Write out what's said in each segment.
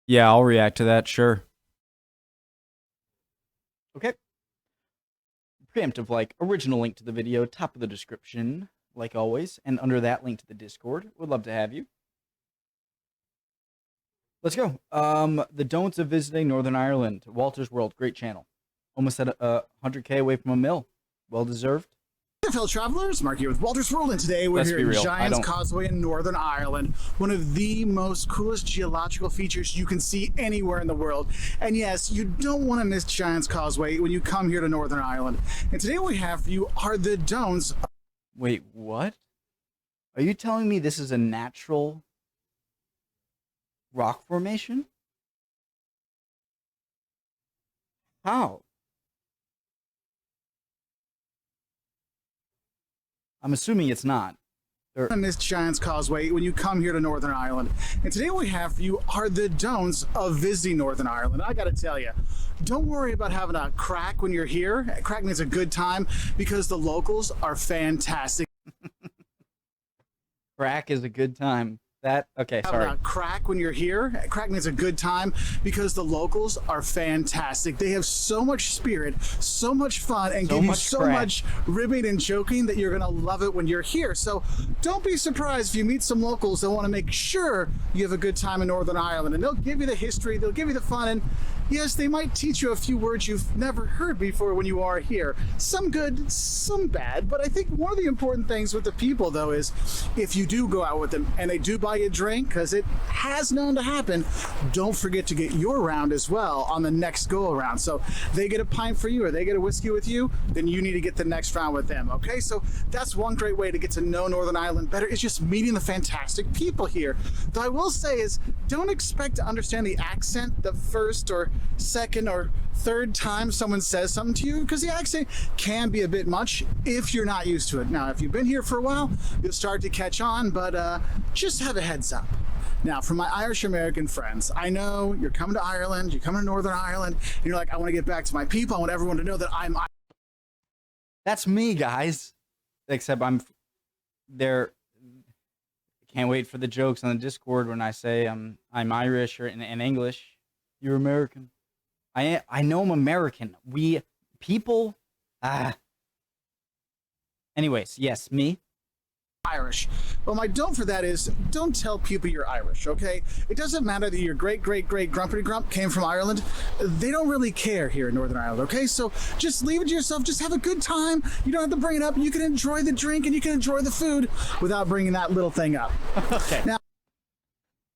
Yeah, I'll react to that, sure. Okay. Preemptive like, original link to the video, top of the description, like always, and under that link to the Discord. Would love to have you. Let's go. The don'ts of visiting Northern Ireland. Walter's World, great channel. Almost at 100k away from a mill. Well deserved. Hey, fellow travelers, Mark here with Walter's World, and today we're here in Giant's Causeway in Northern Ireland, one of the most coolest geological features you can see anywhere in the world. And yes, you don't want to miss Giant's Causeway when you come here to Northern Ireland. And today what we have for you are the don'ts. Wait, what? Are you telling me this is a natural rock formation? How? I'm assuming it's not. On this Giant's Causeway when you come here to Northern Ireland. And today what we have for you are the don'ts of visiting Northern Ireland. I gotta tell you, don't worry about having a crack when you're here. Crack means a good time because the locals are fantastic. Crack is a good time. Okay, sorry. Having a crack when you're here. Crack means a good time because the locals are fantastic. They have so much spirit, so much fun, and give you so much ribbing and joking that you're gonna love it when you're here. So don't be surprised if you meet some locals that want to make sure you have a good time in Northern Ireland, and they'll give you the history, they'll give you the fun, and yes, they might teach you a few words you've never heard before when you are here. Some good, some bad, but I think one of the important things with the people, though, is if you do go out with them and they do buy you a drink, because it has known to happen, don't forget to get your round as well on the next go around. So they get a pint for you or they get a whiskey with you, then you need to get the next round with them. Okay, so that's one great way to get to know Northern Ireland better, is just meeting the fantastic people here. Though I will say is, don't expect to understand the accent the first or second or third time someone says something to you, because the accent can be a bit much if you're not used to it. Now, if you've been here for a while, you'll start to catch on, but just have a heads up. Now, for my Irish American friends, I know you're coming to Ireland, you're coming to Northern Ireland, and you're like, I want to get back to my people, I want everyone to know that I'm... That's me, guys. Except I'm there. Can't wait for the jokes on the Discord when I say I'm Irish or in English. You're American. I know I'm American. Anyways, yes, me. Irish. Well, my don't for that is, don't tell people you're Irish, okay? It doesn't matter that your great-great-great grumpity grump came from Ireland. They don't really care here in Northern Ireland, okay? So just leave it to yourself. Just have a good time. You don't have to bring it up. You can enjoy the drink and you can enjoy the food without bringing that little thing up. Okay. Now,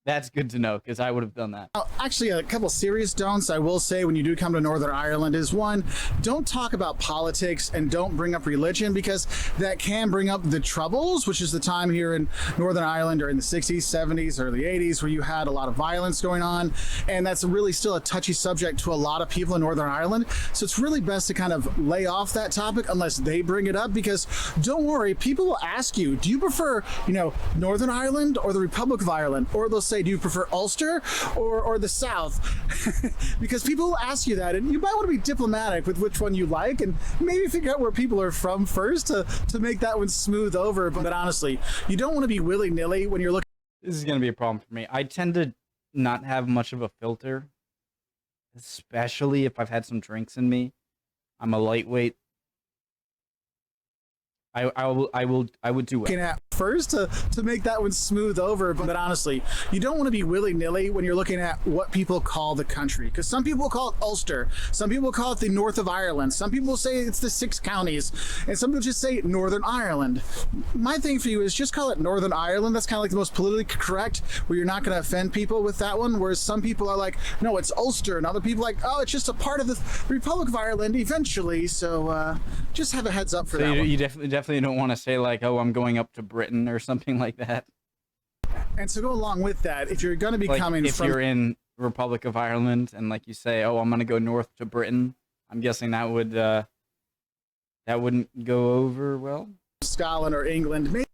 that's good to know, because I would have done that. Actually, a couple serious don'ts I will say when you do come to Northern Ireland is, one, don't talk about politics and don't bring up religion, because that can bring up the Troubles, which is the time here in Northern Ireland or in the 60s, 70s, early 80s, where you had a lot of violence going on, and that's really still a touchy subject to a lot of people in Northern Ireland. So it's really best to kind of lay off that topic unless they bring it up, because don't worry, people will ask you, do you prefer, Northern Ireland or the Republic of Ireland? Or they'll say, do you prefer Ulster or the South? Because people will ask you that, and you might want to be diplomatic with which one you like, and maybe figure out where people are from first to make that one smooth over. But honestly, you don't want to be willy-nilly when you're looking. This is going to be a problem for me. I tend to not have much of a filter, especially if I've had some drinks in me. I'm a lightweight. I would do it First to make that one smooth over. But honestly, you don't want to be willy-nilly when you're looking at what people call the country, because some people call it Ulster, some people call it the north of Ireland, some people say it's the 6 counties, and some people just say Northern Ireland. My thing for you is just call it Northern Ireland. That's kind of like the most politically correct, where you're not going to offend people with that one, whereas some people are like, no, it's Ulster, and other people are like, oh, it's just a part of the Republic of Ireland eventually. So just have a heads up for that one. You definitely don't want to say like, oh, I'm going up to Britain or something like that. And so go along with that, if you're going to be coming if you're in Republic of Ireland and like you say, oh, I'm going to go north to Britain, I'm guessing that wouldn't go over well. Scotland or England.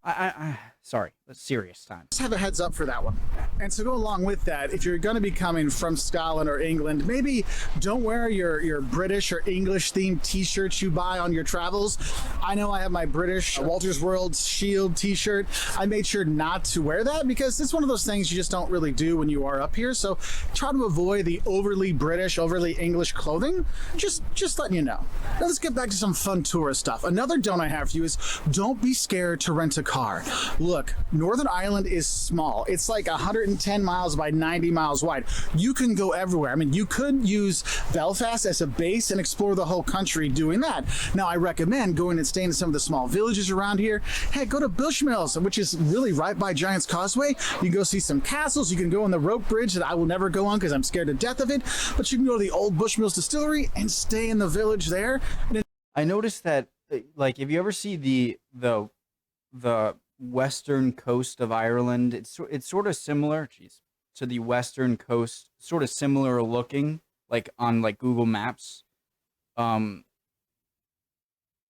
Sorry, serious time. Just have a heads up for that one. And so go along with that, if you're going to be coming from Scotland or England, maybe don't wear your British or English themed t-shirts you buy on your travels. I know I have my British Walter's World Shield t-shirt. I made sure not to wear that because it's one of those things you just don't really do when you are up here. So try to avoid the overly British, overly English clothing. Just letting you know. Now let's get back to some fun tourist stuff. Another don't I have for you is don't be scared to rent a car. Look, Northern Ireland is small. It's like 110 miles by 90 miles wide. You can go everywhere. I mean, you could use Belfast as a base and explore the whole country doing that. Now, I recommend going and staying in some of the small villages around here. Hey, go to Bushmills, which is really right by Giant's Causeway. You can go see some castles. You can go on the rope bridge that I will never go on because I'm scared to death of it. But you can go to the old Bushmills distillery and stay in the village there. I noticed that, like, if you ever see the western coast of Ireland, it's sort of similar, to the western coast, sort of similar looking, like on like Google Maps, to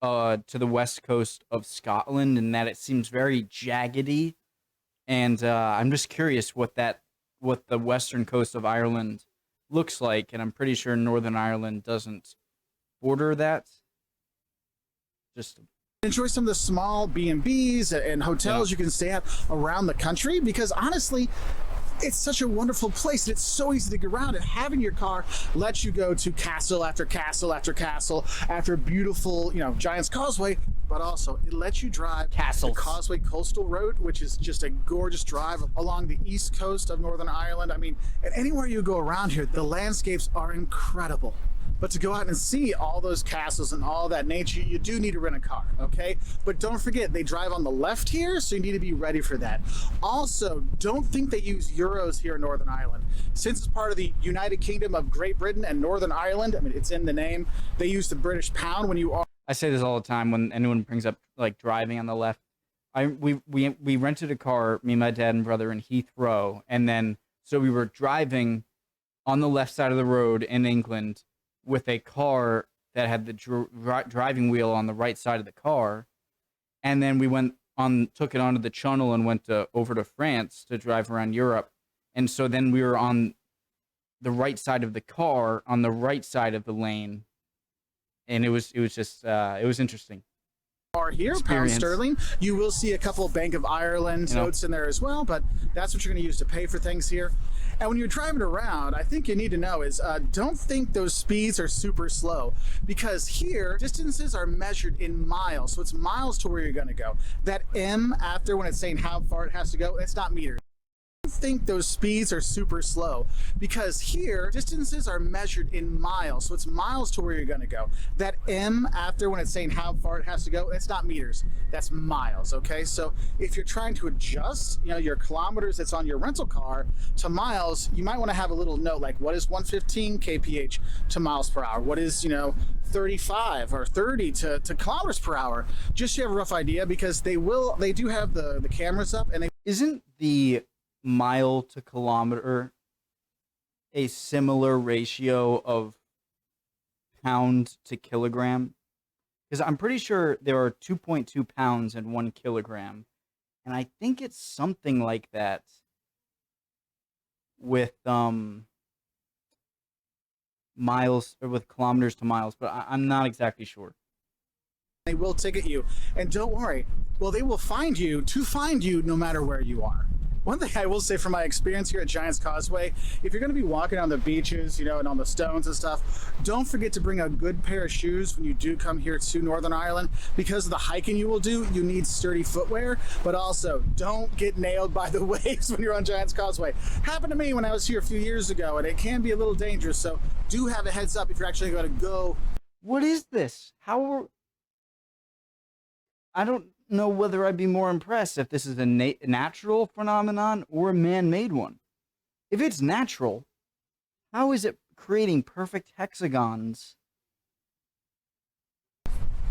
the west coast of Scotland, in that it seems very jaggedy, and I'm just curious what the western coast of Ireland looks like, and I'm pretty sure Northern Ireland doesn't border that. Just enjoy some of the small B&Bs and hotels you can stay at around the country, because honestly, it's such a wonderful place and it's so easy to get around, and having your car lets you go to castle after castle after castle after beautiful, Giant's Causeway, but also it lets you drive Castles. the Causeway Coastal Road, which is just a gorgeous drive along the east coast of Northern Ireland. I mean, and anywhere you go around here, the landscapes are incredible. But to go out and see all those castles and all that nature, you do need to rent a car, okay? But don't forget, they drive on the left here, so you need to be ready for that. Also, don't think they use euros here in Northern Ireland. Since it's part of the United Kingdom of Great Britain and Northern Ireland, I mean, it's in the name, they use the British pound when you are... I say this all the time when anyone brings up, like, driving on the left. We rented a car, me, my dad, and brother, in Heathrow, and then, so we were driving on the left side of the road in England, with a car that had the driving wheel on the right side of the car, and then we took it onto the channel and went over to France to drive around Europe, and so then we were on the right side of the car on the right side of the lane, and it was just it was interesting. Are here, pound sterling. You will see a couple of Bank of Ireland notes in there as well, but that's what you're going to use to pay for things here. And when you're driving around, I think you need to know is don't think those speeds are super slow, because here distances are measured in miles, so it's miles to where you're going to go. That M after when it's saying how far it has to go, it's not meters. Think those speeds are super slow, because here distances are measured in miles, so it's miles to where you're going to go. That M after when it's saying how far it has to go, it's not meters, that's miles. Okay, so if you're trying to adjust your kilometers that's on your rental car to miles, you might want to have a little note like, what is 115 kph to miles per hour, what is 35 or 30 to kilometers per hour, just so you have a rough idea, because they do have the cameras up, and isn't the mile to kilometer a similar ratio of pound to kilogram? Because I'm pretty sure there are 2.2 pounds in 1 kilogram, and I think it's something like that with miles, or with kilometers to miles, but I'm not exactly sure. They will ticket you, and don't worry, they will find you no matter where you are. One thing I will say from my experience here at Giant's Causeway, if you're going to be walking on the beaches, and on the stones and stuff, don't forget to bring a good pair of shoes when you do come here to Northern Ireland. Because of the hiking you will do, you need sturdy footwear, but also don't get nailed by the waves when you're on Giant's Causeway. Happened to me when I was here a few years ago, and it can be a little dangerous, so do have a heads up if you're actually going to go. What is this? I don't know whether I'd be more impressed if this is a natural phenomenon or a man-made one. If it's natural, how is it creating perfect hexagons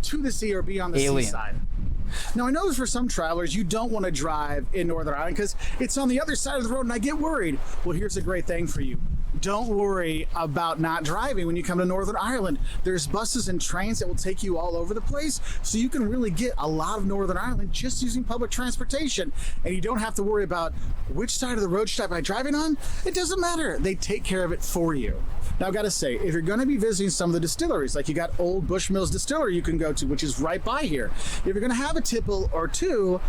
to the sea or be on the seaside? Now, I know for some travelers, you don't want to drive in Northern Ireland because it's on the other side of the road, and I get worried. Well, here's a great thing for you. Don't worry about not driving when you come to Northern Ireland. There's buses and trains that will take you all over the place, so you can really get a lot of Northern Ireland just using public transportation. And you don't have to worry about which side of the road should I be driving on. It doesn't matter. They take care of it for you. Now, I've got to say, if you're going to be visiting some of the distilleries, like you got Old Bushmills Distillery you can go to, which is right by here. If you're going to have a tipple or two,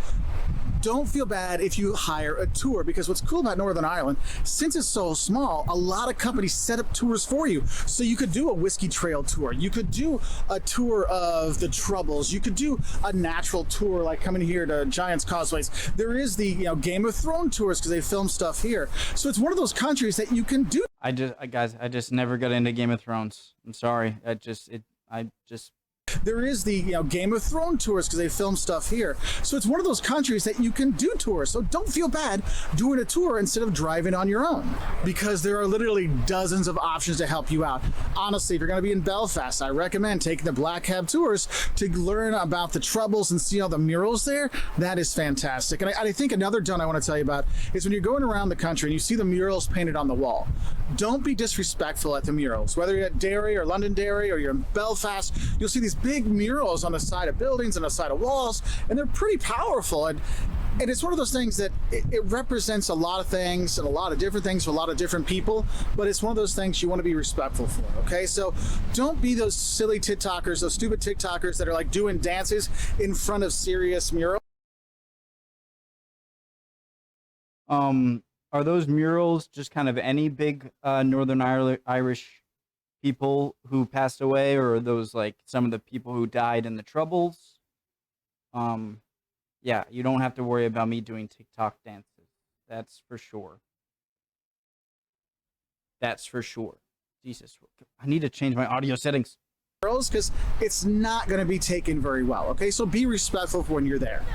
don't feel bad if you hire a tour, because what's cool about Northern Ireland, since it's so small, a lot of companies set up tours for you. So you could do a whiskey trail tour, you could do a tour of the Troubles, you could do a natural tour like coming here to Giants Causeways. There is the Game of Thrones tours because they film stuff here. So it's one of those countries that you can do. I just never got into Game of Thrones. I'm sorry. There is the Game of Thrones tours because they film stuff here. So it's one of those countries that you can do tours. So don't feel bad doing a tour instead of driving on your own, because there are literally dozens of options to help you out. Honestly, if you're going to be in Belfast, I recommend taking the Black Cab tours to learn about the Troubles and see all the murals there. That is fantastic. And I think another done I want to tell you about is when you're going around the country and you see the murals painted on the wall. Don't be disrespectful at the murals. Whether you're at Derry or Londonderry or you're in Belfast, you'll see these big murals on the side of buildings and the side of walls, and they're pretty powerful. And it's one of those things that it represents a lot of things and a lot of different things for a lot of different people, but it's one of those things you want to be respectful for, okay? So don't be those silly TikTokers, those stupid TikTokers that are like doing dances in front of serious murals. Are those murals just kind of any big Northern Irish people who passed away, or are those like some of the people who died in the Troubles? Yeah, you don't have to worry about me doing TikTok dances. That's for sure. That's for sure. Jesus, I need to change my audio settings. Because it's not going to be taken very well, okay? So be respectful when you're there.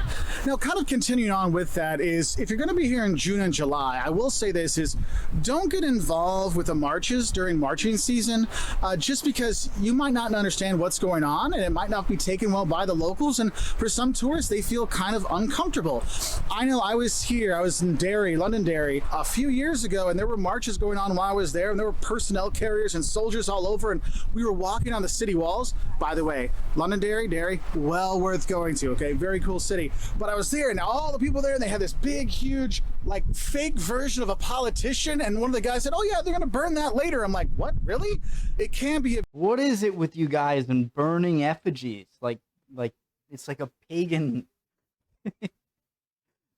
Now, kind of continuing on with that is, if you're going to be here in June and July, I will say this is, don't get involved with the marches during marching season, just because you might not understand what's going on, and it might not be taken well by the locals, and for some tourists, they feel kind of uncomfortable. I know I was in Derry, Londonderry, a few years ago, and there were marches going on while I was there, and there were personnel carriers and soldiers all over, and we were walking on the city walls. By the way, Londonderry, Derry, well worth going to, okay? Very cool city. But I was there, and all the people there, and they had this big, huge, like, fake version of a politician, and one of the guys said, oh yeah, they're gonna burn that later. I'm like, what, really? It can be What is it with you guys and burning effigies? Like it's like a pagan,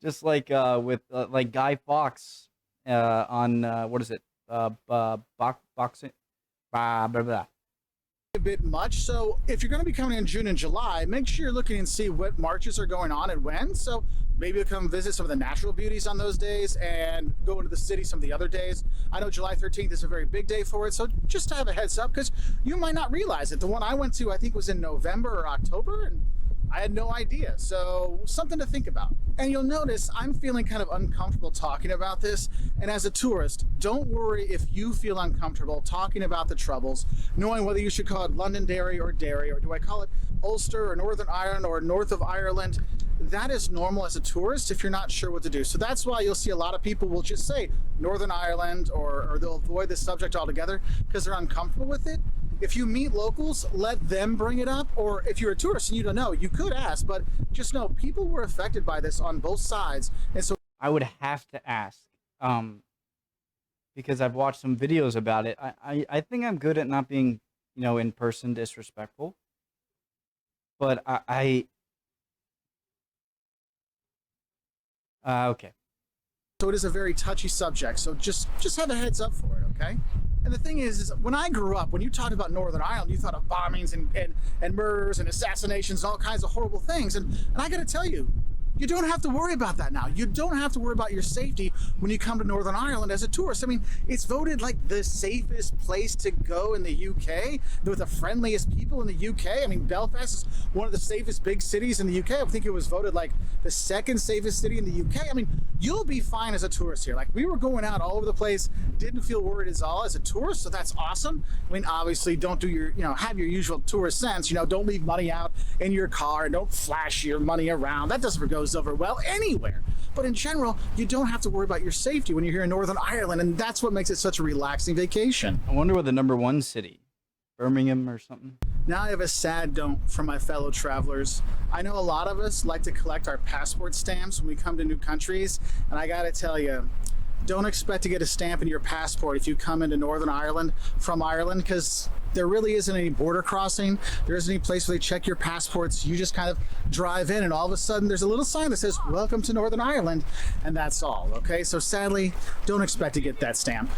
just like with like Guy Fawkes on what is it? Boxing, blah blah blah. A bit much. So if you're going to be coming in June and July, make sure you're looking and see what marches are going on and when. So maybe you'll come visit some of the natural beauties on those days and go into the city some of the other days. I know July 13th is a very big day for it, so just to have a heads up, because you might not realize it. The one I went to, I think, was in November or October, and I had no idea. So something to think about. And you'll notice I'm feeling kind of uncomfortable talking about this. And as a tourist, don't worry if you feel uncomfortable talking about the Troubles, knowing whether you should call it Londonderry or Derry, or do I call it Ulster or Northern Ireland or North of Ireland. That is normal as a tourist if you're not sure what to do. So that's why you'll see a lot of people will just say Northern Ireland, or they'll avoid the subject altogether because they're uncomfortable with it. If you meet locals, let them bring it up, or if you're a tourist and you don't know, you could ask, but just know people were affected by this on both sides. And so I would have to ask, because I've watched some videos about it. I think I'm good at not being, in person disrespectful, but okay. So it is a very touchy subject, so just have a heads up for it, okay? And the thing is when I grew up, when you talked about Northern Ireland, you thought of bombings and murders and assassinations and all kinds of horrible things. And I got to tell you, you don't have to worry about that now. You don't have to worry about your safety when you come to Northern Ireland as a tourist. I mean, it's voted like the safest place to go in the UK, with the friendliest people in the UK. I mean, Belfast is one of the safest big cities in the UK. I think it was voted like the second safest city in the UK. I mean, you'll be fine as a tourist here. Like, we were going out all over the place, didn't feel worried at all as a tourist, so that's awesome. I mean, obviously, don't do your, have your usual tourist sense. Don't leave money out in your car, and don't flash your money around. That doesn't go goes over well anywhere. But in general, you don't have to worry about your safety when you're here in Northern Ireland, and that's what makes it such a relaxing vacation. I wonder what the #1 city, Birmingham or something. Now I have a sad note for my fellow travelers. I know a lot of us like to collect our passport stamps when we come to new countries, and I gotta tell you, don't expect to get a stamp in your passport if you come into Northern Ireland from Ireland, because there really isn't any border crossing. There isn't any place where they check your passports. You just kind of drive in, and all of a sudden there's a little sign that says, "Welcome to Northern Ireland," and that's all, okay? So sadly, don't expect to get that stamp.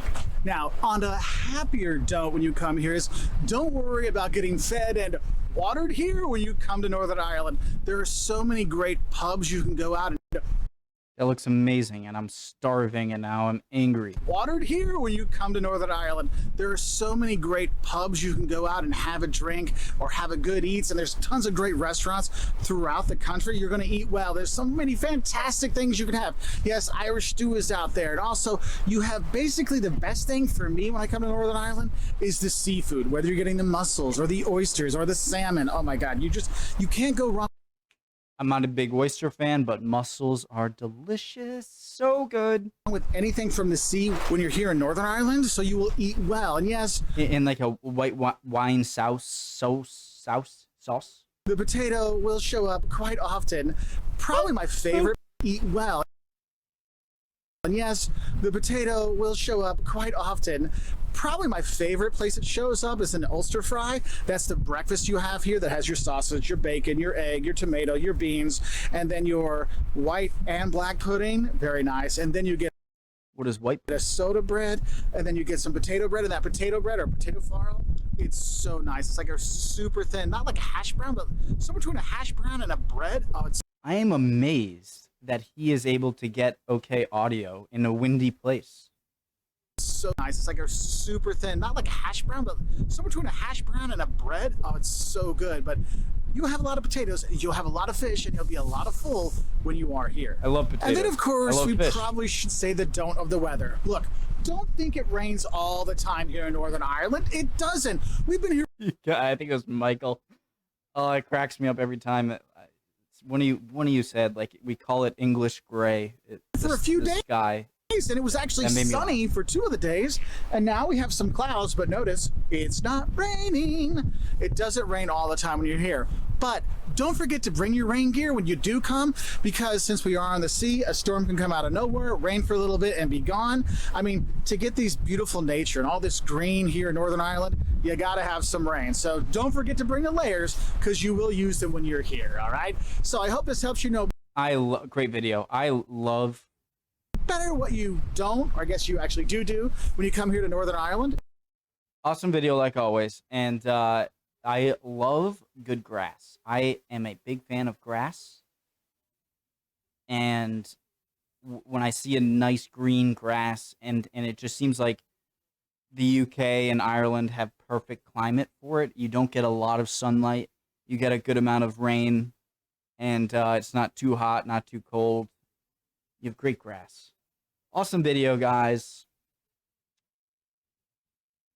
Now, on a happier note when you come here is, don't worry about getting fed and watered here when you come to Northern Ireland. There are so many great pubs you can go out and That looks amazing, and I'm starving, and now I'm angry. watered here when you come to Northern Ireland. There are so many great pubs you can go out and have a drink or have a good eats, and there's tons of great restaurants throughout the country. You're going to eat well. There's so many fantastic things you can have. Yes, Irish stew is out there, and also you have basically the best thing for me when I come to Northern Ireland is the seafood, whether you're getting the mussels or the oysters or the salmon. Oh my God, you can't go wrong. I'm not a big oyster fan, but mussels are delicious. So good. With anything from the sea when you're here in Northern Ireland, so you will eat well. And yes, In like a white wine sauce. the potato will show up quite often. Probably my favorite. Eat well. And yes, the potato will show up quite often. Probably my favorite place it shows up is an Ulster fry. That's the breakfast you have here that has your sausage, your bacon, your egg, your tomato, your beans, and then your white and black pudding. Very nice. And then you get What is white? a soda bread, and then you get some potato bread, and that potato bread or potato flour, it's so nice. It's like a super thin, not like a hash brown, but somewhere between a hash brown and a bread. Oh, it's I am amazed that he is able to get okay audio in a windy place. so nice. It's like a super thin, not like a hash brown, but somewhere between a hash brown and a bread. Oh, it's so good. But you'll have a lot of potatoes, you'll have a lot of fish, and you'll be a lot of full when you are here. I love potatoes. And then, of course, we fish. probably should say the don't of the weather. Look, don't think it rains all the time here in Northern Ireland. It doesn't. We've been here Yeah, I think it was Michael. Oh, it cracks me up every time. One of you said, like, we call it English gray. for a few days. Sky. And it was actually That made me sunny for 2 of the days, and now we have some clouds, but notice it's not raining. It doesn't rain all the time when you're here, but don't forget to bring your rain gear when you do come, because since we are on the sea, a storm can come out of nowhere, rain for a little bit and be gone. I mean, to get these beautiful nature and all this green here in Northern Ireland, you gotta have some rain. So don't forget to bring the layers, because you will use them when you're here. All right, so I hope this helps you know Great video. I love better what you don't, or I guess you actually do when you come here to Northern Ireland. awesome video like always, and I love good grass. I am a big fan of grass, and when I see a nice green grass, and it just seems like the UK and Ireland have perfect climate for it. You don't get a lot of sunlight, you get a good amount of rain, and it's not too hot, not too cold. You have great grass. Awesome video, guys.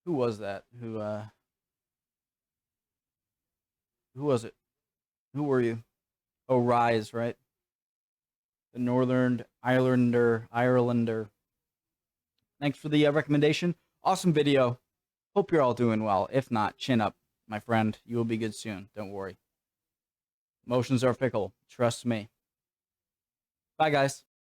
Who was that? Who was it? Who were you? Oh, Rise, right? The Northern Irelander. Thanks for the recommendation. Awesome video. Hope you're all doing well. If not, chin up, my friend. You will be good soon. Don't worry. Emotions are fickle. Trust me. Bye, guys.